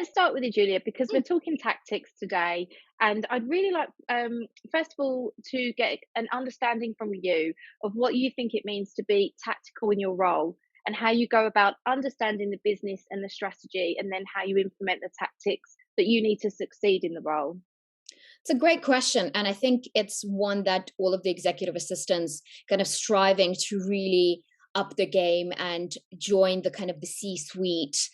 let's start with you, Julia, because we're talking tactics today, and I'd really like, first of all, to get an understanding from you of what you think it means to be tactical in your role, and how you go about understanding the business and the strategy, and then how you implement the tactics that you need to succeed in the role. It's a great question. And I think it's one that all of the executive assistants kind of striving to really up the game and join the kind of the C-suite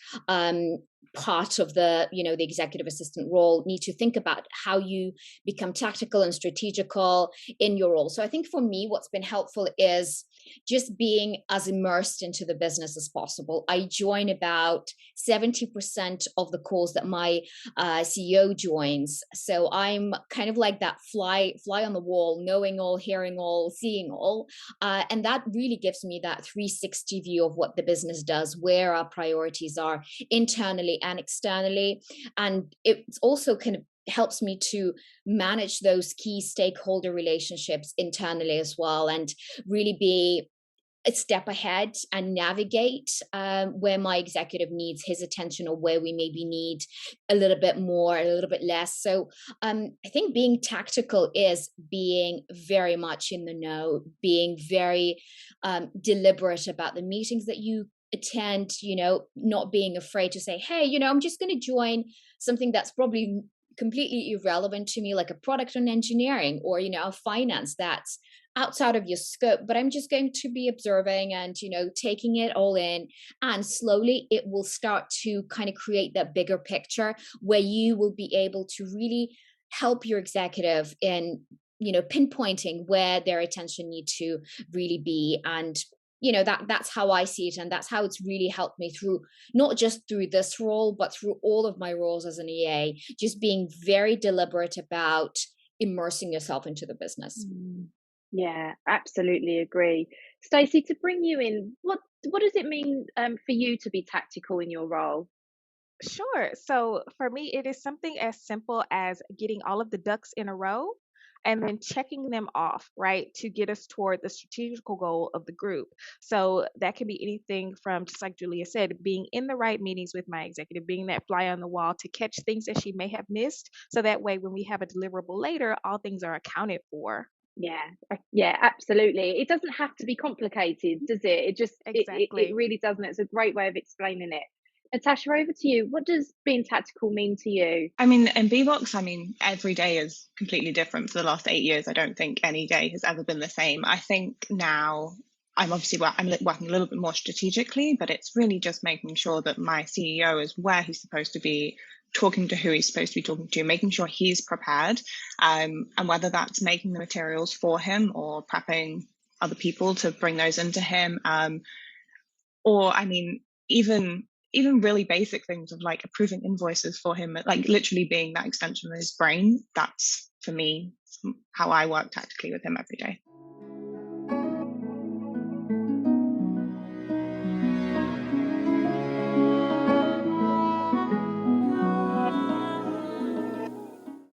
part of the executive assistant role need to think about how you become tactical and strategical in your role. So I think for me, what's been helpful is just being as immersed into the business as possible. I join about 70% of the calls that my CEO joins. So I'm kind of like that fly on the wall, knowing all, hearing all, seeing all. And that really gives me that 360 view of what the business does, where our priorities are internally and externally. And it's also kind of helps me to manage those key stakeholder relationships internally as well, and really be a step ahead and navigate where my executive needs his attention, or where we maybe need a little bit more, a little bit less. So I think being tactical is being very much in the know, being very deliberate about the meetings that you attend, not being afraid to say, hey, I'm just going to join something that's probably completely irrelevant to me, like a product on engineering, or a finance that's outside of your scope, but I'm just going to be observing and taking it all in, and slowly it will start to kind of create that bigger picture where you will be able to really help your executive in pinpointing where their attention need to really be. And that's how I see it, and that's how it's really helped me through, not just through this role, but through all of my roles as an EA, just being very deliberate about immersing yourself into the business. Mm. Yeah, absolutely agree. Stacey, to bring you in, what does it mean for you to be tactical in your role? Sure. So for me, it is something as simple as getting all of the ducks in a row and then checking them off, right, to get us toward the strategical goal of the group. So that can be anything from, just like Julia said, being in the right meetings with my executive, being that fly on the wall to catch things that she may have missed. So that way, when we have a deliverable later, all things are accounted for. Yeah, yeah, absolutely. It doesn't have to be complicated, does it? It Exactly. really doesn't. It's a great way of explaining it. Natasha, over to you. What does being tactical mean to you? I mean, in BBox, every day is completely different. For the last 8 years, I don't think any day has ever been the same. I think now I'm working a little bit more strategically, but it's really just making sure that my CEO is where he's supposed to be, talking to who he's supposed to be talking to, making sure he's prepared, and whether that's making the materials for him or prepping other people to bring those into him, or even really basic things of like approving invoices for him, like literally being that extension of his brain. That's for me how I work tactically with him every day.